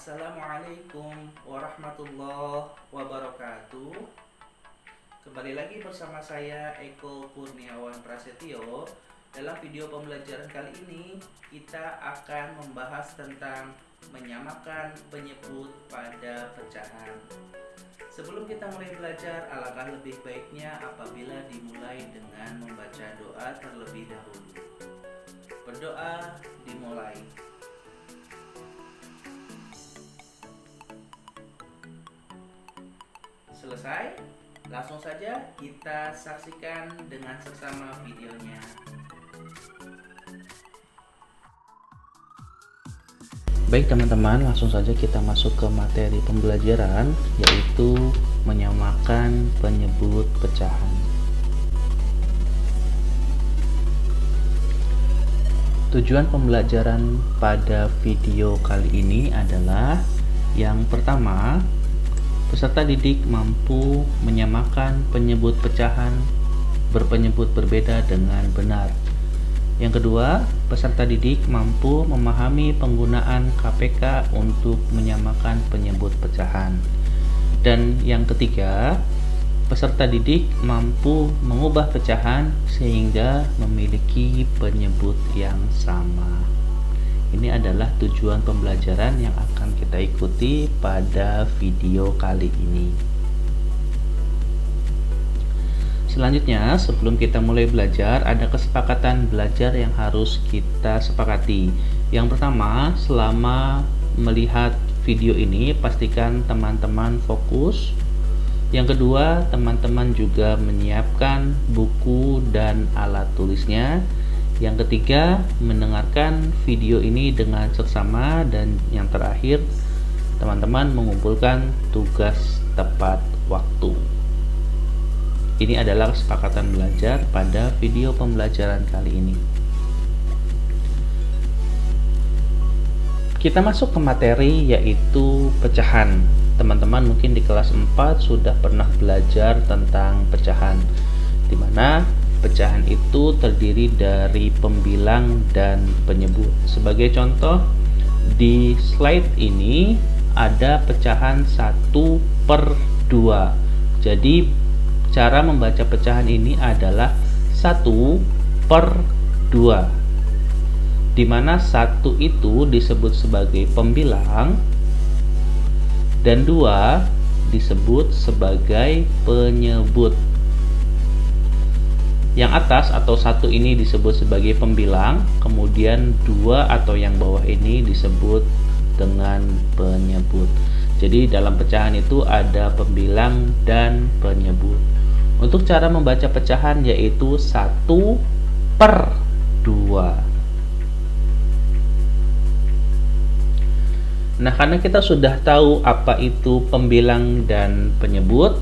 Assalamualaikum warahmatullahi wabarakatuh. Kembali lagi bersama saya Eko Kurniawan Prasetyo. Dalam video pembelajaran kali ini kita akan membahas tentang menyamakan penyebut pada pecahan. Sebelum kita mulai belajar, alangkah lebih baiknya apabila dimulai dengan membaca doa terlebih dahulu. Berdoa dimulai. Selesai, langsung saja kita saksikan dengan seksama videonya. Baik teman-teman, langsung saja kita masuk ke materi pembelajaran, yaitu menyamakan penyebut pecahan. Tujuan pembelajaran pada video kali ini adalah yang pertama, peserta didik mampu menyamakan penyebut pecahan berpenyebut berbeda dengan benar. Yang kedua, peserta didik mampu memahami penggunaan KPK untuk menyamakan penyebut pecahan. Dan yang ketiga, peserta didik mampu mengubah pecahan sehingga memiliki penyebut yang sama. Ini adalah tujuan pembelajaran yang akan kita ikuti pada video kali ini. Selanjutnya, sebelum kita mulai belajar, ada kesepakatan belajar yang harus kita sepakati. Yang pertama, selama melihat video ini, pastikan teman-teman fokus. Yang kedua, teman-teman juga menyiapkan buku dan alat tulisnya. Yang ketiga, mendengarkan video ini dengan seksama. Dan yang terakhir, teman-teman mengumpulkan tugas tepat waktu. Ini adalah kesepakatan belajar pada video pembelajaran kali ini. Kita masuk ke materi, yaitu pecahan. Teman-teman mungkin di kelas 4 sudah pernah belajar tentang pecahan, di mana pecahan itu terdiri dari pembilang dan penyebut. Sebagai contoh, di slide ini ada pecahan 1/2. Jadi cara membaca pecahan ini adalah 1/2, di mana 1 itu disebut sebagai pembilang dan 2 disebut sebagai penyebut. Yang atas atau 1 ini disebut sebagai pembilang, kemudian 2 atau yang bawah ini disebut dengan penyebut. Jadi dalam pecahan itu ada pembilang dan penyebut. Untuk cara membaca pecahan yaitu 1/2. Nah, karena kita sudah tahu apa itu pembilang dan penyebut,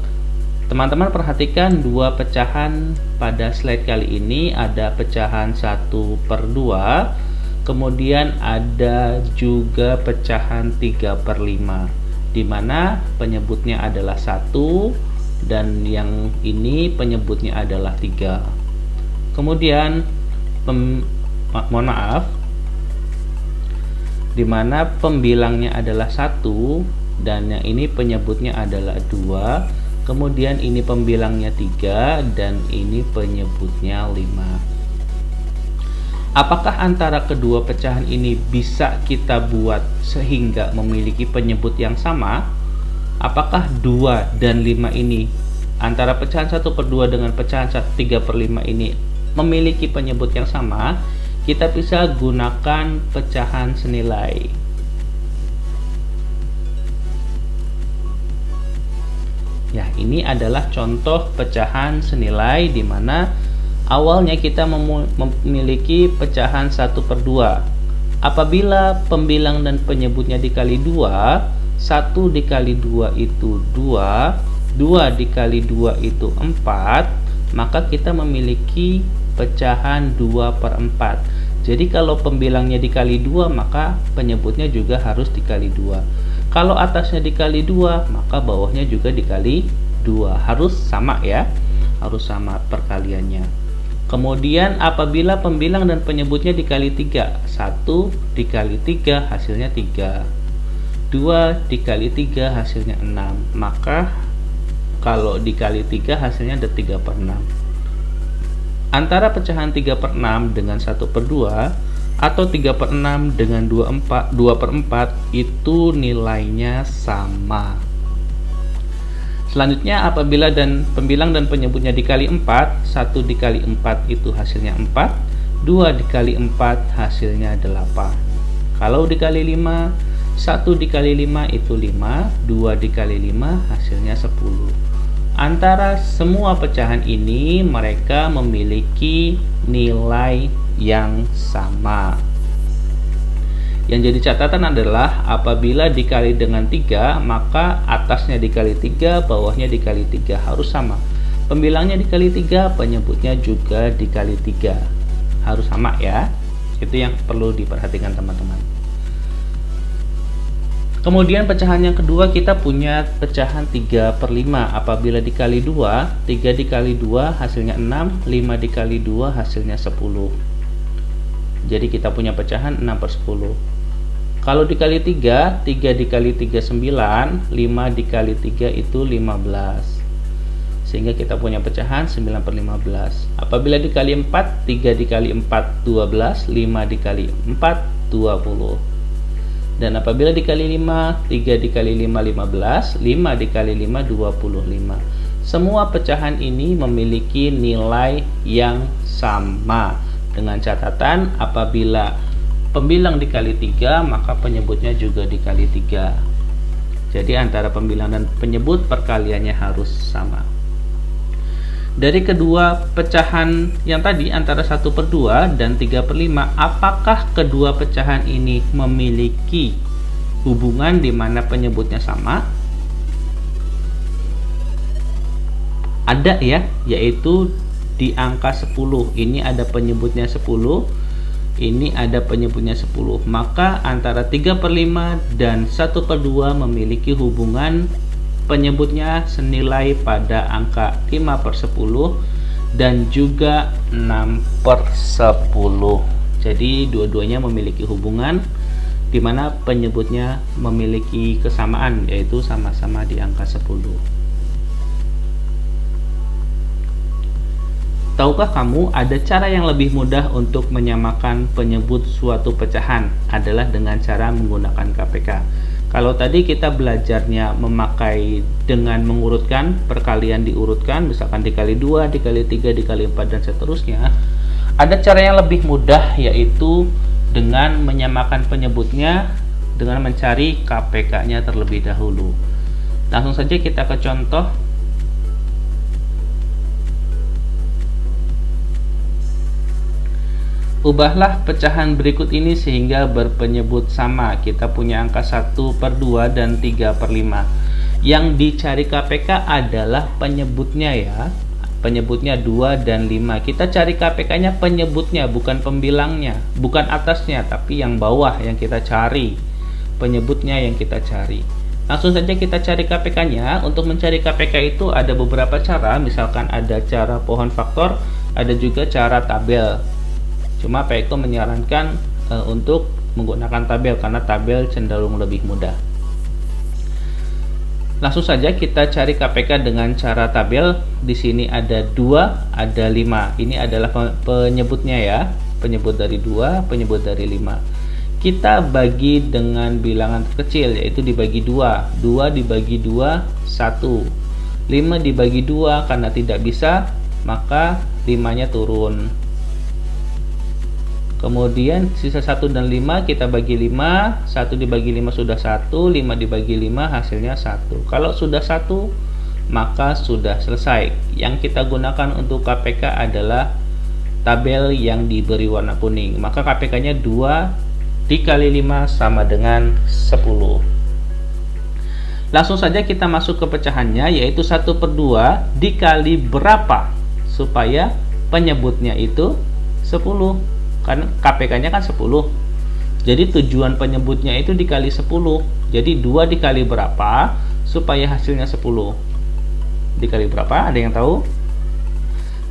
teman-teman perhatikan dua pecahan pada slide kali ini. Ada pecahan 1/2, kemudian ada juga pecahan 3/5, di mana penyebutnya adalah 1 dan yang ini penyebutnya adalah 3. Kemudian mohon maaf, di mana pembilangnya adalah 1 dan yang ini penyebutnya adalah 2. Kemudian ini pembilangnya 3 dan ini penyebutnya 5. Apakah antara kedua pecahan ini bisa kita buat sehingga memiliki penyebut yang sama? Apakah 2 dan 5 ini, antara pecahan 1/2 dengan pecahan 3/5 ini memiliki penyebut yang sama? Kita bisa gunakan pecahan senilai. Ya, ini adalah contoh pecahan senilai di mana awalnya kita memiliki pecahan 1/2. Apabila pembilang dan penyebutnya dikali 2, 1 dikali 2 itu 2, 2 dikali 2 itu 4, maka kita memiliki pecahan 2/4. Jadi kalau pembilangnya dikali 2, maka penyebutnya juga harus dikali 2. Kalau atasnya dikali 2, maka bawahnya juga dikali 2. Harus sama ya, harus sama perkaliannya. Kemudian apabila pembilang dan penyebutnya dikali 3, 1 dikali 3 hasilnya 3. 2 dikali 3 hasilnya 6. Maka kalau dikali 3 hasilnya ada 3/6. Antara pecahan 3/6 dengan 1/2 atau 3/6 dengan 2/4 itu nilainya sama. Selanjutnya, apabila pembilang dan penyebutnya dikali 4, 1 dikali 4 itu hasilnya 4, 2 dikali 4 hasilnya 8. Kalau dikali 5, 1 dikali 5 itu 5, 2 dikali 5 hasilnya 10. Antara semua pecahan ini mereka memiliki nilai yang sama. Yang jadi catatan adalah apabila dikali dengan 3, maka atasnya dikali 3, bawahnya dikali 3 harus sama. Pembilangnya dikali 3, penyebutnya juga dikali 3. Harus sama ya. Itu yang perlu diperhatikan teman-teman. Kemudian pecahan yang kedua, kita punya pecahan 3/5. Apabila dikali 2, 3 dikali 2 hasilnya 6, 5 dikali 2 hasilnya 10. Jadi kita punya pecahan 6/10. Kalau dikali 3, 3 dikali 3 9, 5 dikali 3 itu 15. Sehingga kita punya pecahan 9/15. Apabila dikali 4, 3 dikali 4 12, 5 dikali 4 20. Dan apabila dikali 5, 3 dikali 5 15, 5 dikali 5 25. Semua pecahan ini memiliki nilai yang sama. Dengan catatan apabila pembilang dikali 3, maka penyebutnya juga dikali 3. Jadi antara pembilang dan penyebut perkaliannya harus sama. Dari kedua pecahan yang tadi antara 1/2 dan 3/5, apakah kedua pecahan ini memiliki hubungan di mana penyebutnya sama? Ada ya, yaitu di angka 10. Ini ada penyebutnya 10, ini ada penyebutnya 10. Maka antara 3/5 dan 1/2 memiliki hubungan penyebutnya senilai pada angka 5/10 dan juga 6/10. Jadi dua-duanya memiliki hubungan di mana penyebutnya memiliki kesamaan, yaitu sama-sama di angka 10. Tahukah kamu ada cara yang lebih mudah untuk menyamakan penyebut suatu pecahan adalah dengan cara menggunakan KPK. Kalau tadi kita belajarnya memakai dengan mengurutkan, perkalian diurutkan, misalkan dikali 2, dikali 3, dikali 4 dan seterusnya. Ada cara yang lebih mudah, yaitu dengan menyamakan penyebutnya dengan mencari KPK-nya terlebih dahulu. Langsung saja kita ke contoh. Ubahlah pecahan berikut ini sehingga berpenyebut sama. Kita punya angka 1/2 dan 3/5. Yang dicari KPK adalah penyebutnya ya. Penyebutnya 2 dan 5. Kita cari KPK-nya penyebutnya, bukan pembilangnya. Bukan atasnya, tapi yang bawah yang kita cari. Penyebutnya yang kita cari. Langsung saja kita cari KPK-nya. Untuk mencari KPK itu ada beberapa cara. Misalkan ada cara pohon faktor, ada juga cara tabel. Cuma Pak Eko menyarankan untuk menggunakan tabel karena tabel cenderung lebih mudah. Langsung saja kita cari KPK dengan cara tabel. Di sini ada 2, ada 5. Ini adalah penyebutnya ya. Penyebut dari 2, penyebut dari 5. Kita bagi dengan bilangan terkecil, yaitu dibagi 2. 2 dibagi 2, 1. 5 dibagi 2 karena tidak bisa, maka 5-nya turun. Kemudian sisa 1 dan 5 kita bagi 5, 1 dibagi 5 sudah 1, 5 dibagi 5 hasilnya 1. Kalau sudah 1, maka sudah selesai. Yang kita gunakan untuk KPK adalah tabel yang diberi warna kuning. Maka KPK-nya 2 dikali 5 sama dengan 10. Langsung saja kita masuk ke pecahannya, yaitu 1/2 dikali berapa supaya penyebutnya itu 10. Karena KPK-nya kan 10. Jadi tujuan penyebutnya itu dikali 10. Jadi 2 dikali berapa supaya hasilnya 10? Dikali berapa? Ada yang tahu?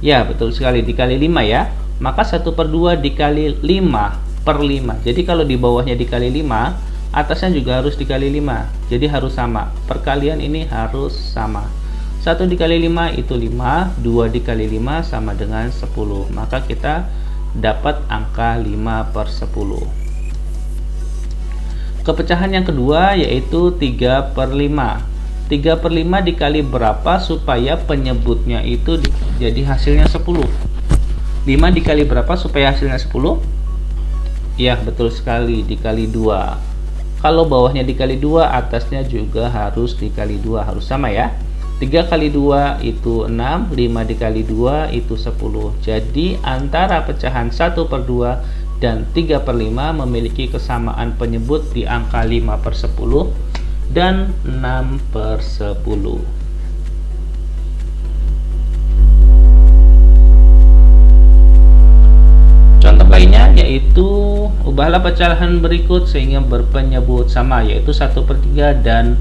Ya, betul sekali, dikali 5 ya. Maka 1/2 dikali 5/5. Jadi kalau di bawahnya dikali 5, atasnya juga harus dikali 5, jadi harus sama. Perkalian ini harus sama. 1 dikali 5 itu 5, 2 dikali 5 sama dengan 10. Maka kita dapat angka 5/10. Kepecahan yang kedua yaitu 3/5. 3/5 dikali berapa supaya penyebutnya itu jadi hasilnya 10? 5 dikali berapa supaya hasilnya 10? Ya, betul sekali, dikali 2. Kalau bawahnya dikali 2, atasnya juga harus dikali 2, harus sama ya. 3 kali 2 itu 6, 5 dikali 2 itu 10. Jadi antara pecahan 1/2 dan 3/5 memiliki kesamaan penyebut di angka 5/10 dan 6/10. Contoh lainnya yaitu ubahlah pecahan berikut sehingga berpenyebut sama, yaitu 1/3 dan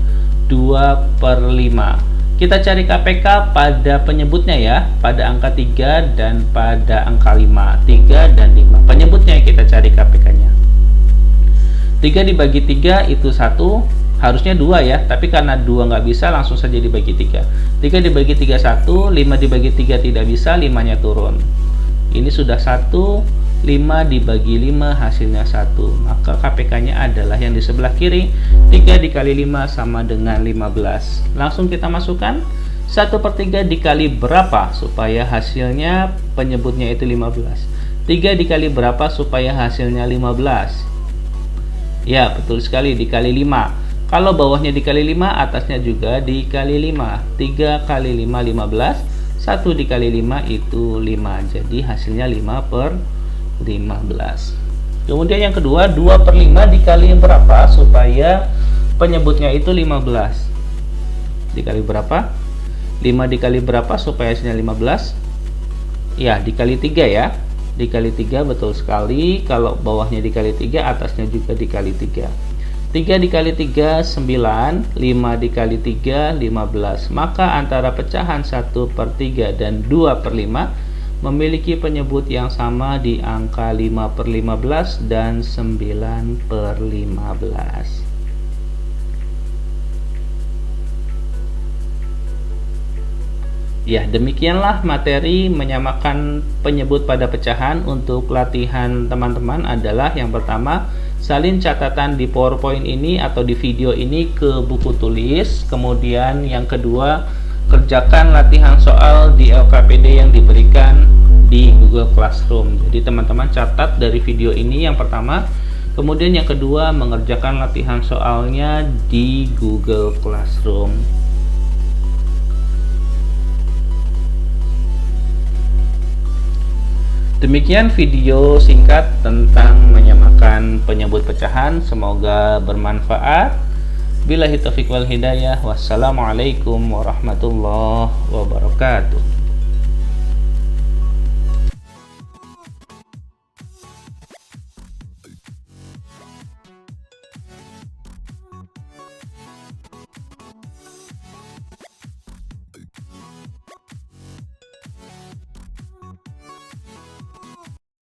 2/5. Kita cari KPK pada penyebutnya ya, pada angka 3 dan pada angka 5. 3 dan 5. Penyebutnya kita cari KPK-nya. 3 dibagi 3 itu 1, harusnya 2 ya, tapi karena 2 nggak bisa, langsung saja dibagi 3. 3 dibagi 3 1, 5 dibagi 3 tidak bisa, 5-nya turun. Ini sudah 1, 5 dibagi 5 hasilnya 1. Maka KPK-nya adalah yang di sebelah kiri. 3 dikali 5 sama dengan 15. Langsung kita masukkan 1/3 dikali berapa supaya hasilnya penyebutnya itu 15. 3 dikali berapa supaya hasilnya 15? Ya, betul sekali, dikali 5. Kalau bawahnya dikali 5, atasnya juga dikali 5. 3 kali 5 15. 1 dikali 5 itu 5. Jadi hasilnya 5/15. Kemudian yang kedua, 2/5 dikali berapa supaya penyebutnya itu 15? Dikali berapa? 5 dikali berapa supaya hasilnya 15? Ya, dikali 3 ya. Dikali 3, betul sekali. Kalau bawahnya dikali 3, atasnya juga dikali 3. 3 dikali 3 9, 5 dikali 3 15. Maka antara pecahan 1/3 dan 2/5 memiliki penyebut yang sama di angka 5/15 dan 9/15. Ya, demikianlah materi menyamakan penyebut pada pecahan. Untuk latihan teman-teman adalah yang pertama, salin catatan di PowerPoint ini atau di video ini ke buku tulis. Kemudian yang kedua, kerjakan latihan soal di LKPD yang diberikan di Google Classroom. Jadi teman-teman catat dari video ini yang pertama. Kemudian yang kedua, mengerjakan latihan soalnya di Google Classroom. Demikian video singkat tentang menyamakan penyebut pecahan. Semoga bermanfaat. Billahi taufiq wal hidayah. Wassalamualaikum warahmatullahi wabarakatuh.